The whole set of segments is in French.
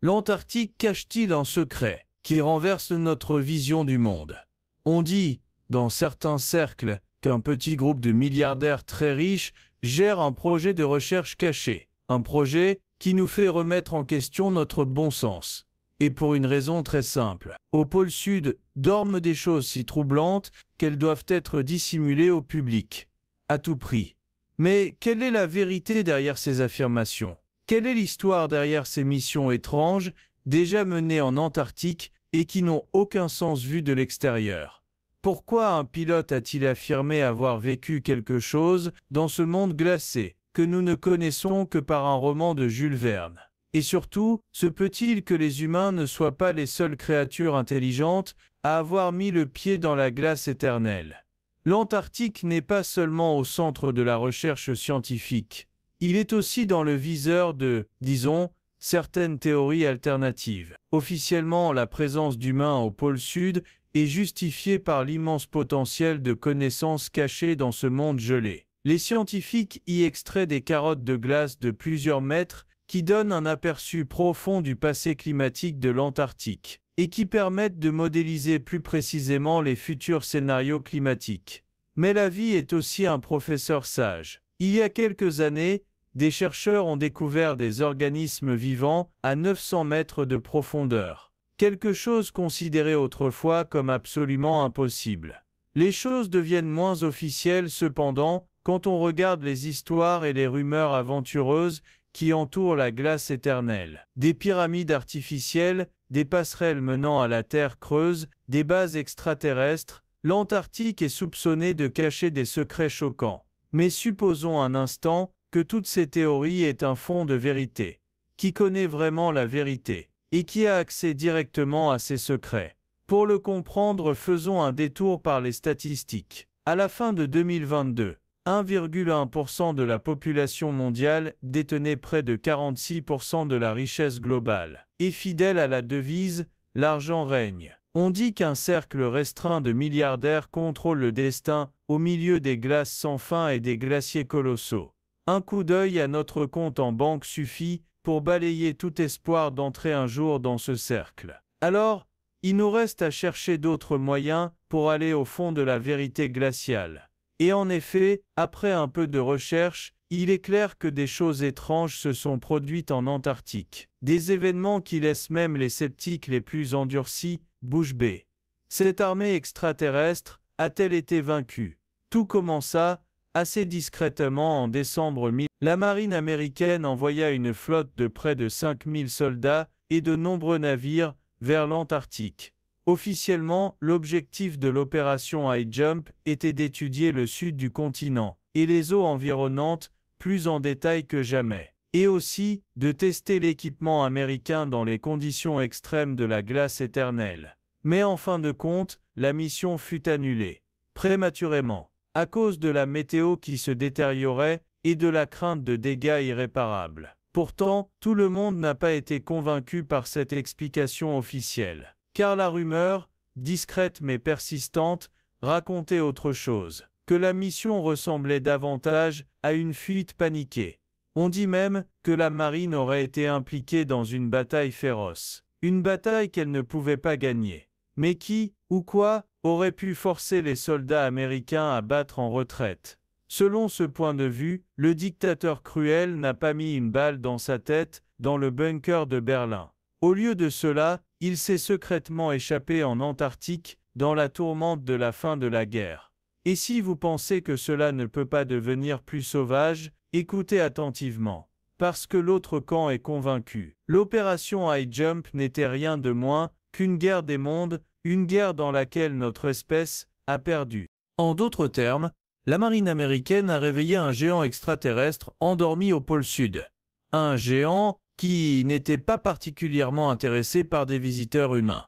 L'Antarctique cache-t-il un secret qui renverse notre vision du monde? On dit, dans certains cercles, qu'un petit groupe de milliardaires très riches gère un projet de recherche caché, un projet qui nous fait remettre en question notre bon sens. Et pour une raison très simple. Au pôle Sud dorment des choses si troublantes qu'elles doivent être dissimulées au public, à tout prix. Mais quelle est la vérité derrière ces affirmations? Quelle est l'histoire derrière ces missions étranges, déjà menées en Antarctique et qui n'ont aucun sens vu de l'extérieur? Pourquoi un pilote a-t-il affirmé avoir vécu quelque chose dans ce monde glacé, que nous ne connaissons que par un roman de Jules Verne? Et surtout, se peut-il que les humains ne soient pas les seules créatures intelligentes à avoir mis le pied dans la glace éternelle? L'Antarctique n'est pas seulement au centre de la recherche scientifique. Il est aussi dans le viseur de, disons, certaines théories alternatives. Officiellement, la présence d'humains au pôle Sud est justifiée par l'immense potentiel de connaissances cachées dans ce monde gelé. Les scientifiques y extraient des carottes de glace de plusieurs mètres qui donnent un aperçu profond du passé climatique de l'Antarctique et qui permettent de modéliser plus précisément les futurs scénarios climatiques. Mais la vie est aussi un professeur sage. Il y a quelques années, des chercheurs ont découvert des organismes vivants à 900 mètres de profondeur, quelque chose considéré autrefois comme absolument impossible. Les choses deviennent moins officielles cependant quand on regarde les histoires et les rumeurs aventureuses qui entourent la glace éternelle. Des pyramides artificielles, des passerelles menant à la Terre creuse, des bases extraterrestres, l'Antarctique est soupçonné de cacher des secrets choquants. Mais supposons un instant que toutes ces théories aient un fond de vérité. Qui connaît vraiment la vérité? Et qui a accès directement à ces secrets? Pour le comprendre, faisons un détour par les statistiques. À la fin de 2022, 1,1% de la population mondiale détenait près de 46% de la richesse globale. Et fidèle à la devise « l'argent règne », on dit qu'un cercle restreint de milliardaires contrôle le destin au milieu des glaces sans fin et des glaciers colossaux. Un coup d'œil à notre compte en banque suffit pour balayer tout espoir d'entrer un jour dans ce cercle. Alors, il nous reste à chercher d'autres moyens pour aller au fond de la vérité glaciale. Et en effet, après un peu de recherche, il est clair que des choses étranges se sont produites en Antarctique. Des événements qui laissent même les sceptiques les plus endurcis bouche bée. Cette armée extraterrestre a-t-elle été vaincue? Tout commença assez discrètement en décembre 1000. La marine américaine envoya une flotte de près de 5000 soldats et de nombreux navires vers l'Antarctique. Officiellement, l'objectif de l'opération High Jump était d'étudier le sud du continent et les eaux environnantes plus en détail que jamais, et aussi de tester l'équipement américain dans les conditions extrêmes de la glace éternelle. Mais en fin de compte, la mission fut annulée, prématurément, à cause de la météo qui se détériorait et de la crainte de dégâts irréparables. Pourtant, tout le monde n'a pas été convaincu par cette explication officielle. Car la rumeur, discrète mais persistante, racontait autre chose, que la mission ressemblait davantage à une fuite paniquée. On dit même que la marine aurait été impliquée dans une bataille féroce, une bataille qu'elle ne pouvait pas gagner. Mais qui, ou quoi, aurait pu forcer les soldats américains à battre en retraite? Selon ce point de vue, le dictateur cruel n'a pas mis une balle dans sa tête dans le bunker de Berlin. Au lieu de cela, il s'est secrètement échappé en Antarctique, dans la tourmente de la fin de la guerre. Et si vous pensez que cela ne peut pas devenir plus sauvage, écoutez attentivement. Parce que l'autre camp est convaincu. L'opération High Jump n'était rien de moins qu'une guerre des mondes, une guerre dans laquelle notre espèce a perdu. En d'autres termes, la marine américaine a réveillé un géant extraterrestre endormi au pôle Sud. Un géant qui n'était pas particulièrement intéressé par des visiteurs humains.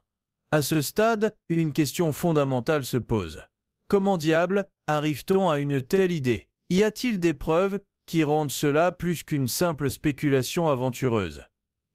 À ce stade, une question fondamentale se pose. Comment diable arrive-t-on à une telle idée? Y a-t-il des preuves qui rendent cela plus qu'une simple spéculation aventureuse?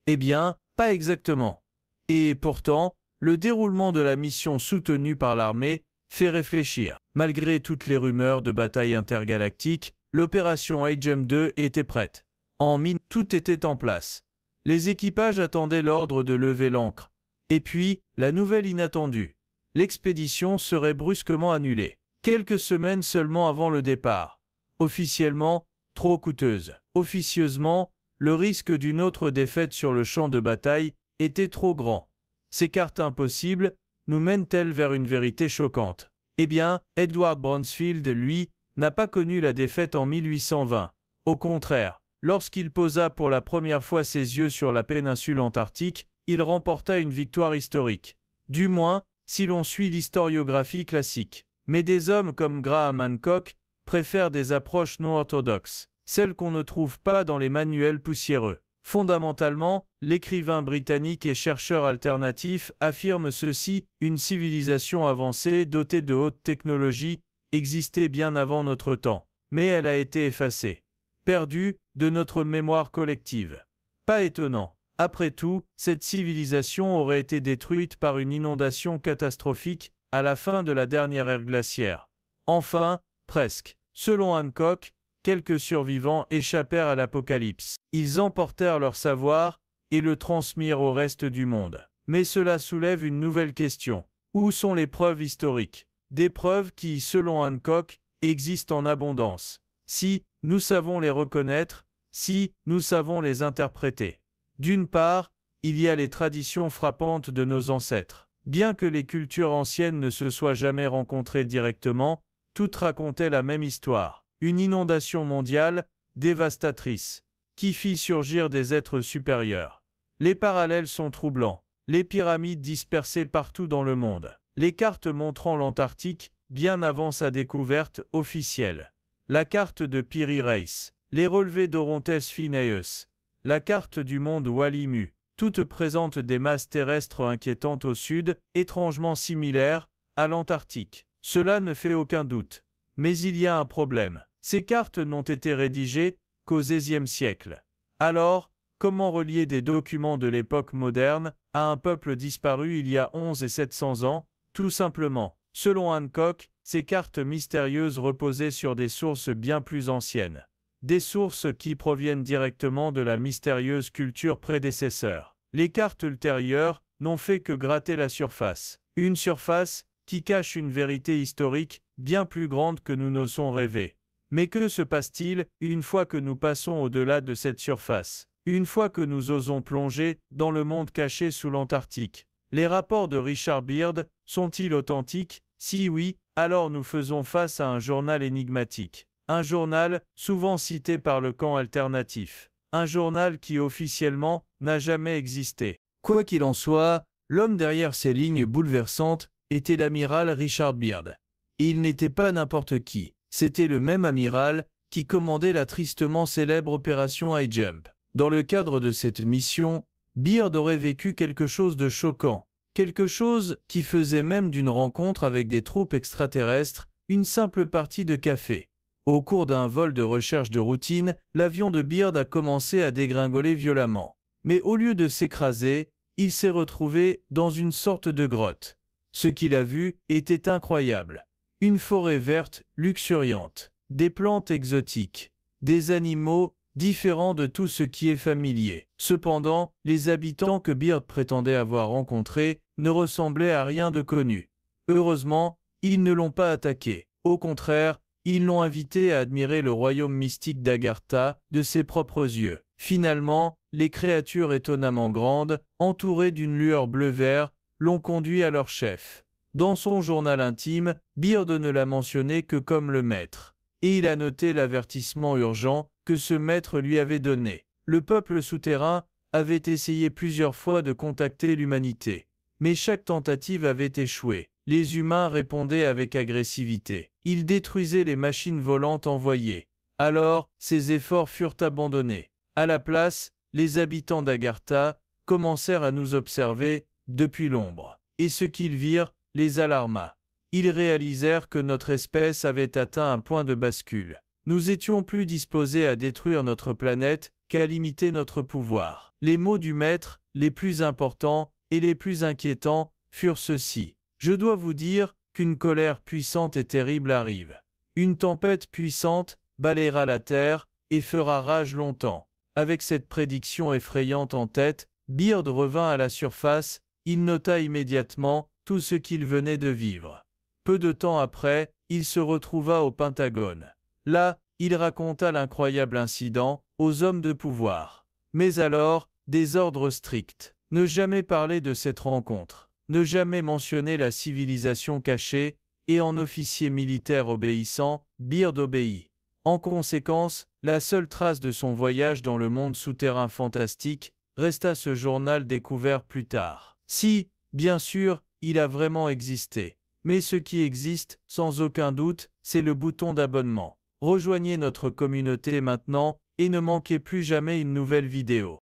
Eh bien, pas exactement. Et pourtant, le déroulement de la mission soutenue par l'armée fait réfléchir. Malgré toutes les rumeurs de bataille intergalactique, l'opération High Jump 2 était prête. En mine, tout était en place. Les équipages attendaient l'ordre de lever l'ancre. Et puis, la nouvelle inattendue. L'expédition serait brusquement annulée. Quelques semaines seulement avant le départ. Officiellement, trop coûteuse. Officieusement, le risque d'une autre défaite sur le champ de bataille était trop grand. Ces cartes impossibles nous mènent-elles vers une vérité choquante? Eh bien, Edward Bransfield, lui, n'a pas connu la défaite en 1820. Au contraire, lorsqu'il posa pour la première fois ses yeux sur la péninsule antarctique, il remporta une victoire historique. Du moins, si l'on suit l'historiographie classique. Mais des hommes comme Graham Hancock préfèrent des approches non orthodoxes, celles qu'on ne trouve pas dans les manuels poussiéreux. Fondamentalement, l'écrivain britannique et chercheur alternatif affirme ceci: une civilisation avancée dotée de haute technologie existait bien avant notre temps, mais elle a été effacée, perdue de notre mémoire collective. Pas étonnant. Après tout, cette civilisation aurait été détruite par une inondation catastrophique à la fin de la dernière ère glaciaire. Enfin, presque. Selon Hancock, quelques survivants échappèrent à l'apocalypse. Ils emportèrent leur savoir et le transmirent au reste du monde. Mais cela soulève une nouvelle question. Où sont les preuves historiques? Des preuves qui, selon Hancock, existent en abondance. Si nous savons les reconnaître, si nous savons les interpréter. D'une part, il y a les traditions frappantes de nos ancêtres. Bien que les cultures anciennes ne se soient jamais rencontrées directement, toutes racontaient la même histoire. Une inondation mondiale, dévastatrice, qui fit surgir des êtres supérieurs. Les parallèles sont troublants. Les pyramides dispersées partout dans le monde. Les cartes montrant l'Antarctique, bien avant sa découverte officielle. La carte de Piri Reis. Les relevés d'Orontes Phineus. La carte du monde Walimu. Toutes présentent des masses terrestres inquiétantes au sud, étrangement similaires à l'Antarctique. Cela ne fait aucun doute. Mais il y a un problème. Ces cartes n'ont été rédigées qu'au XVIe siècle. Alors, comment relier des documents de l'époque moderne à un peuple disparu il y a 11 et 700 ans? Tout simplement. Selon Hancock, ces cartes mystérieuses reposaient sur des sources bien plus anciennes. Des sources qui proviennent directement de la mystérieuse culture prédécesseur. Les cartes ultérieures n'ont fait que gratter la surface. Une surface qui cache une vérité historique bien plus grande que nous n'osons rêver. Mais que se passe-t-il une fois que nous passons au-delà de cette surface? Une fois que nous osons plonger dans le monde caché sous l'Antarctique? Les rapports de Richard Beard sont-ils authentiques? Si oui, alors nous faisons face à un journal énigmatique. Un journal souvent cité par le camp alternatif. Un journal qui officiellement n'a jamais existé. Quoi qu'il en soit, l'homme derrière ces lignes bouleversantes était l'amiral Richard Beard. Et il n'était pas n'importe qui. C'était le même amiral qui commandait la tristement célèbre opération High Jump. Dans le cadre de cette mission, Beard aurait vécu quelque chose de choquant. Quelque chose qui faisait même d'une rencontre avec des troupes extraterrestres une simple partie de café. Au cours d'un vol de recherche de routine, l'avion de Beard a commencé à dégringoler violemment. Mais au lieu de s'écraser, il s'est retrouvé dans une sorte de grotte. Ce qu'il a vu était incroyable. Une forêt verte, luxuriante, des plantes exotiques, des animaux différents de tout ce qui est familier. Cependant, les habitants que Beard prétendait avoir rencontrés ne ressemblaient à rien de connu. Heureusement, ils ne l'ont pas attaqué. Au contraire, ils l'ont invité à admirer le royaume mystique d'Agartha de ses propres yeux. Finalement, les créatures étonnamment grandes, entourées d'une lueur bleu-vert, l'ont conduit à leur chef. Dans son journal intime, Beard ne l'a mentionné que comme le maître. Et il a noté l'avertissement urgent que ce maître lui avait donné. Le peuple souterrain avait essayé plusieurs fois de contacter l'humanité. Mais chaque tentative avait échoué. Les humains répondaient avec agressivité. Ils détruisaient les machines volantes envoyées. Alors, ces efforts furent abandonnés. À la place, les habitants d'Agartha commencèrent à nous observer depuis l'ombre. Et ce qu'ils virent les alarma. Ils réalisèrent que notre espèce avait atteint un point de bascule. Nous étions plus disposés à détruire notre planète qu'à limiter notre pouvoir. Les mots du maître, les plus importants et les plus inquiétants, furent ceux-ci. Je dois vous dire qu'une colère puissante et terrible arrive. Une tempête puissante balayera la terre et fera rage longtemps. Avec cette prédiction effrayante en tête, Beard revint à la surface, il nota immédiatement tout ce qu'il venait de vivre. Peu de temps après, il se retrouva au Pentagone. Là, il raconta l'incroyable incident aux hommes de pouvoir. Mais alors, des ordres stricts. Ne jamais parler de cette rencontre. Ne jamais mentionner la civilisation cachée, et en officier militaire obéissant, Beard obéit. En conséquence, la seule trace de son voyage dans le monde souterrain fantastique resta ce journal découvert plus tard. Si, bien sûr, il a vraiment existé. Mais ce qui existe, sans aucun doute, c'est le bouton d'abonnement. Rejoignez notre communauté maintenant et ne manquez plus jamais une nouvelle vidéo.